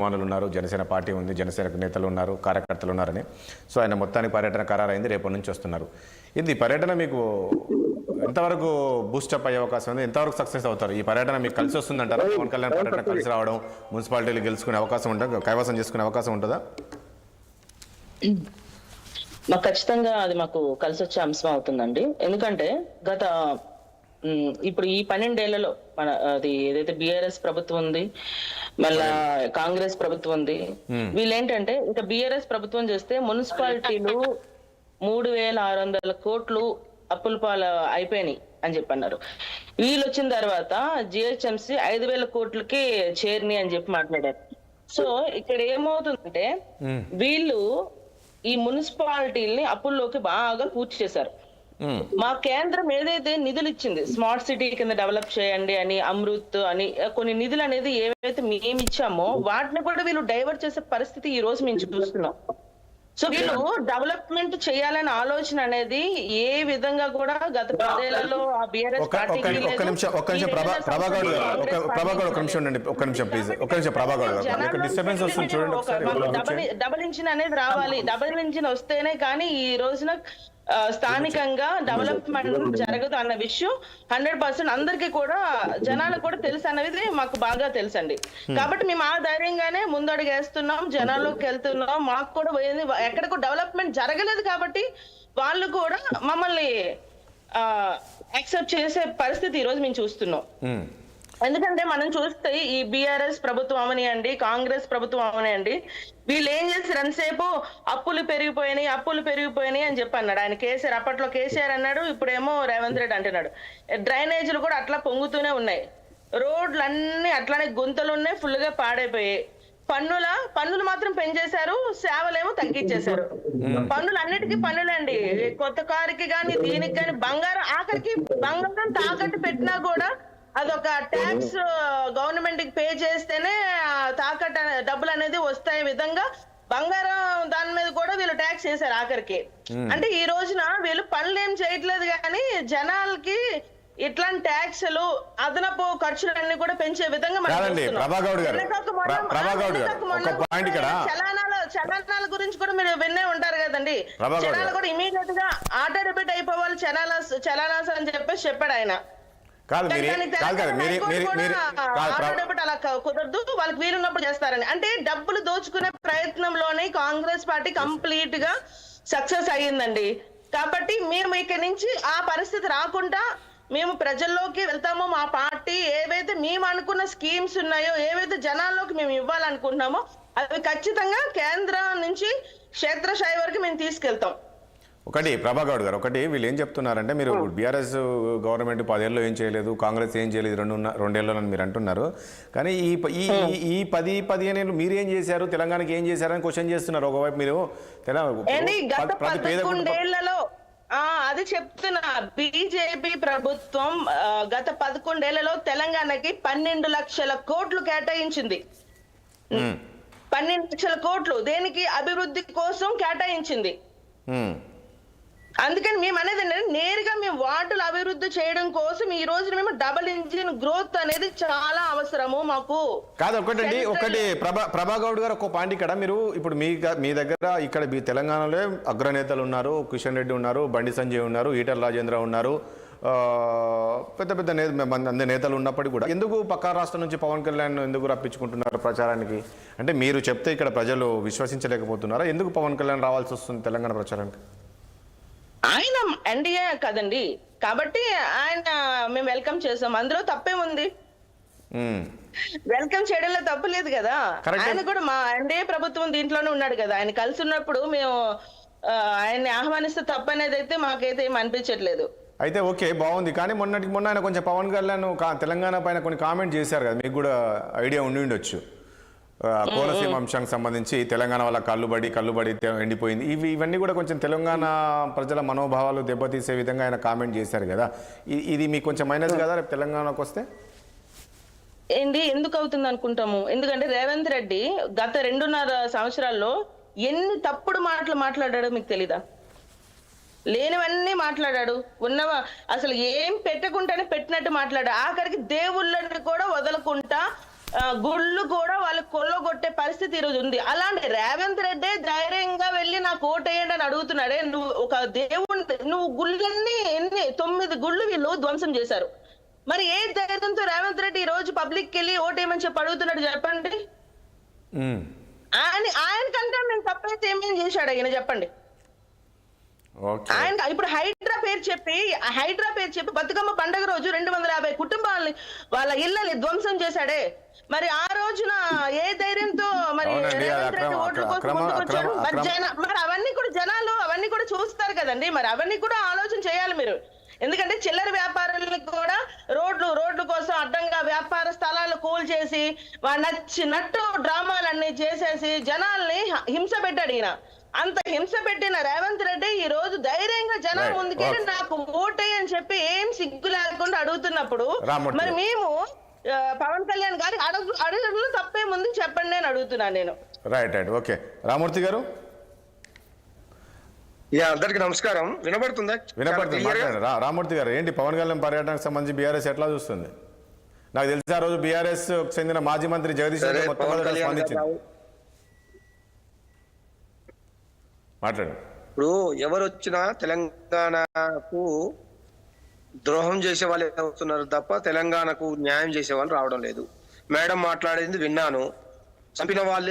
అభిమానులు ఉన్నారు, జనసేన పార్టీ ఉంది, జనసేన నేతలు ఉన్నారు, కార్యకర్తలు ఉన్నారని. సో ఆయన మొత్తానికి పర్యటన ఖరారైంది, రేపటి నుంచి వస్తున్నారు. ఇది పర్యటన మీకు ఎంతవరకు బూస్టప్ అయ్యే అవకాశం ఉంది? ఎంతవరకు సక్సెస్ అవుతారు? ఈ పర్యటన మీకు కలిసి వస్తుందంటారా? పవన్ కళ్యాణ్ పర్యటన కలిసి రావడం, మున్సిపాలిటీలు గెలుచుకునే అవకాశం ఉంటుందా, కైవసం చేసుకునే అవకాశం ఉంటుందా? మాకు ఖచ్చితంగా అది మాకు కలిసి వచ్చే అంశం అవుతుందండి. ఎందుకంటే ఇప్పుడు ఈ 12 ఏళ్లలో మన అది ఏదైతే బిఆర్ఎస్ ప్రభుత్వం ఉంది, మళ్ళా కాంగ్రెస్ ప్రభుత్వం ఉంది, వీళ్ళేంటంటే ఇంకా బిఆర్ఎస్ ప్రభుత్వం చేస్తే మున్సిపాలిటీలు 3600 కోట్లు అప్పుల పాలు అయిపోయినాయి అని చెప్పి అన్నారు. వీళ్ళు వచ్చిన తర్వాత జిహెచ్ఎంసీ 5000 కోట్లకి చేరిని అని చెప్పి మాట్లాడారు. సో ఇక్కడ ఏమవుతుందంటే వీళ్ళు ఈ మున్సిపాలిటీల్ని అప్పుల్లోకి బాగా పూర్తి చేశారు. మా కేంద్రం ఏదైతే నిధులు ఇచ్చింది, స్మార్ట్ సిటీ కింద డెవలప్ చేయండి అని, అమృత్ అని కొన్ని నిధులు అనేది ఏవైతే మేము ఇచ్చామో వాటిని కూడా వీళ్ళు డైవర్ట్ చేసే పరిస్థితి ఈ రోజు మేము చూస్తున్నాం. సో వీళ్ళు డెవలప్మెంట్ చేయాలనే ఆలోచన అనేది ఏ విధంగా కూడా గత 10 ఏళ్లలో ఆ బిఆర్ఎస్ డబుల్ ఇంజిన్ అనేది రావాలి. డబుల్ ఇంజిన్ వస్తేనే కానీ ఈ రోజున స్థానికంగా డెవలప్మెంట్ జరగదు అన్న విషయం 100% అందరికీ కూడా, జనాలకు కూడా తెలుసు అన్నది మాకు బాగా తెలుసండి. కాబట్టి మేము ఆ ధైర్యంగానే ముందడుగు వేస్తున్నాం, జనాల్లోకి వెళ్తున్నాం. మాకు కూడా ఎక్కడికో డెవలప్మెంట్ జరగలేదు కాబట్టి వాళ్ళు కూడా మమ్మల్ని యాక్సెప్ట్ చేసే పరిస్థితి ఈ రోజు మేము చూస్తున్నాం. ఎందుకంటే మనం చూస్తే ఈ బిఆర్ఎస్ ప్రభుత్వం అవనియండి, కాంగ్రెస్ ప్రభుత్వం అవనియండి, వీళ్ళు ఏం చేశారు, ఎంతసేపు అప్పులు పెరిగిపోయినాయి అని చెప్పి అన్నాడు ఆయన కేసీఆర్. అప్పట్లో కేసీఆర్ అన్నాడు, ఇప్పుడేమో రేవంత్ రెడ్డి అంటున్నాడు. డ్రైనేజీలు కూడా అట్లా పొంగుతూనే ఉన్నాయి, రోడ్లు అన్ని అట్లానే గుంతలు ఉన్నాయి, ఫుల్ గా పాడైపోయాయి. పన్నులు మాత్రం పెంచేశారు, సేవలేమో తగ్గించేశారు. పన్నులు అన్నిటికీ పన్నులండి. కొత్త కారుకి కానీ దీనికి కానీ ఆఖరికి బంగారం తాకట్టు పెట్టినా కూడా అదొక ట్యాక్స్ గవర్నమెంట్ కి పే చేస్తేనే తాకట్టు డబ్బులు అనేది వస్తాయి విధంగా బంగారం దాని మీద కూడా వీళ్ళు ట్యాక్స్ చేశారు ఆఖరికి. అంటే ఈ రోజున వీళ్ళు పనులు ఏం చేయట్లేదు కానీ జనాలకి ఇట్లాంటి ట్యాక్స్లు, అదనపు ఖర్చులన్నీ కూడా పెంచే విధంగా చలానాల గురించి కూడా మీరు విన్నే ఉంటారు కదండి. జనాలు కూడా ఇమీడియట్ గా ఆటో రిపీట్ అయిపోవాలి చలానాస్ అని చెప్పేసి చెప్పాడు ఆయన. అలా కుదరదు, వాళ్ళకి వీలున్నప్పుడు చేస్తారని. అంటే డబ్బులు దోచుకునే ప్రయత్నంలోనే కాంగ్రెస్ పార్టీ కంప్లీట్ గా సక్సెస్ అయ్యిందండి. కాబట్టి మేము ఇక్కడి నుంచి ఆ పరిస్థితి రాకుండా మేము ప్రజల్లోకి వెళ్తామో, మా పార్టీ ఏవైతే మేము అనుకున్న స్కీమ్స్ ఉన్నాయో, ఏవైతే జనాల్లోకి మేము ఇవ్వాలనుకుంటున్నామో అవి ఖచ్చితంగా కేంద్రం నుంచి క్షేత్రస్థాయి వరకు మేము తీసుకెళ్తాం. ఒకటి ప్రభాగౌడ్ గారు, ఒకటి వీళ్ళు ఏం చెప్తున్నారంటే, మీరు బీఆర్ఎస్ గవర్నమెంట్ 10 ఏళ్ళు ఏం చేయలేదు, కాంగ్రెస్ ఏం చేయలేదు 2 ఏళ్ళు అని మీరు అంటున్నారు. కానీ ఈ 10-15 ఏళ్ళు మీరు ఏం చేశారు, తెలంగాణకి ఏం చేశారని క్వశ్చన్ చేస్తున్నారు. ఒకవైపు మీరు అది చెప్తున్నా, బీజేపీ ప్రభుత్వం గత 11 ఏళ్లలో తెలంగాణకి 12 లక్షల కోట్లు కేటాయించింది. 12 లక్షల కోట్లు దేనికి? అభివృద్ధి కోసం కేటాయించింది. అందుకని మేము అనేది ఏంటంటే, నేరుగా మేము వార్డులు అభివృద్ధి చేయడం కోసం ఈ రోజు మేము డబుల్ ఇంజిన్ గ్రోత్ అనేది చాలా అవసరము మాకు. కాదు ఒకటి ప్రభాగౌడ్ గారు, ఒక పాయింట్ ఇక్కడ మీరు ఇప్పుడు మీ దగ్గర ఇక్కడ తెలంగాణలో అగ్రనేతలు ఉన్నారు, కిషన్ రెడ్డి ఉన్నారు, బండి సంజయ్ ఉన్నారు, ఈటల రాజేంద్ర ఉన్నారు, పెద్ద నేతలు ఉన్నప్పటికీ కూడా ఎందుకు పక్క రాష్ట్రం నుంచి పవన్ కళ్యాణ్ ఎందుకు రప్పించుకుంటున్నారు ప్రచారానికి? అంటే మీరు చెప్తే ఇక్కడ ప్రజలు విశ్వసించలేకపోతున్నారా? ఎందుకు పవన్ కళ్యాణ్ రావాల్సి వస్తుంది తెలంగాణ ప్రచారానికి? ఆయన ఎన్డీఏ కదండి, కాబట్టి ఆయన మేము వెల్కమ్ చేసాం, అందులో తప్పేముంది? వెల్కమ్ చేయడంలో తప్పు లేదు కదా. ఆయన కూడా మా ఎన్డీఏ ప్రభుత్వం దీంట్లోనే ఉన్నాడు కదా. ఆయన కలిసి ఉన్నప్పుడు మేము ఆయన్ని ఆహ్వానిస్తే తప్పనేది అయితే మాకైతే ఏం అనిపించట్లేదు. అయితే ఓకే, బాగుంది. కానీ మొన్న ఆయన కొంచెం పవన్ కళ్యాణ్ తెలంగాణ పైన కొన్ని కామెంట్ చేశారు కదా, మీకు కూడా ఐడియా ఉండి ఉండొచ్చు. కోనసీమ అంశానికి సంబంధించి తెలంగాణ వల్ల కల్లుబడి ఎండిపోయింది, ఇవన్నీ కూడా కొంచెం తెలంగాణ ప్రజల మనోభావాలు దెబ్బతీసే విధంగా ఆయన కామెంట్ చేశారు కదా. ఇది మీకు కొంచెం మైనస్ కదా రేపు తెలంగాణకు వస్తే? ఎందుకు అవుతుంది అనుకుంటాము? ఎందుకంటే రేవంత్ రెడ్డి గత 2.5 సంవత్సరాల్లో ఎన్ని తప్పుడు మాటలు మాట్లాడాడో మీకు తెలీదా? లేనివన్నీ మాట్లాడాడు, ఉన్నవా అసలు ఏం పెట్టకుండానే పెట్టినట్టు మాట్లాడాడు. ఆఖరికి దేవుళ్ళని కూడా వదలకుండా గుళ్ళు కూడా వాళ్ళు కొల్లగొట్టే పరిస్థితి ఈరోజు ఉంది. అలాంటి రేవంత్ రెడ్డి ధైర్యంగా వెళ్ళి నాకు ఓటేయండి అని అడుగుతున్నాడే. నువ్వు ఒక దేవుని, నువ్వు గుళ్ళన్నీ 9 గుళ్ళు వీళ్ళు ధ్వంసం చేశారు. మరి ఏ ధైర్యంతో రేవంత్ రెడ్డి ఈ రోజు పబ్లిక్ వెళ్ళి ఓటేయమని చెప్పి అడుగుతున్నాడు చెప్పండి. ఆయన కంటే నేను తప్పైతే ఏమేం చేశాడు ఆయన చెప్పండి. ఆయన ఇప్పుడు హైడ్రా పేరు చెప్పి బతుకమ్మ పండుగ రోజు 250 కుటుంబాలని వాళ్ళ ఇళ్ళని ధ్వంసం చేశాడే. మరి ఆ రోజున ఏ ధైర్యంతో మరి రేవంత్ రెడ్డి ఓట్ల కోసం ముందుకొచ్చాడు? మరి అవన్నీ కూడా జనాలు అవన్నీ కూడా చూస్తారు కదండి. మరి అవన్నీ కూడా ఆలోచన చేయాలి మీరు. ఎందుకంటే చిల్లర వ్యాపారులకు కూడా రోడ్లు కోసం అడ్డంగా వ్యాపార స్థలాలు కూల్చేసి నచ్చినట్టు డ్రామాలన్నీ చేసేసి జనాల్ని హింస పెట్టాడు ఈయన. అంత హింస పెట్టిన రేవంత్ రెడ్డి ఈ రోజు ధైర్యంగా జనం ముందుకెళ్ళి నాకు ఓటేయ్ అని చెప్పి ఏం సిగ్గు లేకుండా అడుగుతున్నప్పుడు మరి మేము పవన్ కళ్యాణ్ గారి అడుగులు తప్పే ముందు చెప్పండి అని అడుగుతున్నాను నేను. Right okay. రామూర్తి గారు అందరికి నమస్కారం. వినబడుతుందా? వినపడుతుంది. రామూర్తి గారు, ఏంటి పవన్ కళ్యాణ్ పర్యటనకు సంబంధించి బీఆర్ఎస్ ఎట్లా చూస్తుంది? నాకు తెలిసి ఆ రోజు బీఆర్ఎస్ చెందిన మాజీ మంత్రి జగదీష్ రెడ్డి మొత్తం స్పందించింది. మాట్లాడు. ఇప్పుడు ఎవరు వచ్చినా తెలంగాణకు ద్రోహం చేసే వాళ్ళు వస్తున్నారు తప్ప తెలంగాణకు న్యాయం చేసే వాళ్ళు రావడం లేదు. మేడం మాట్లాడేది విన్నాను. చంపిన వాళ్ళే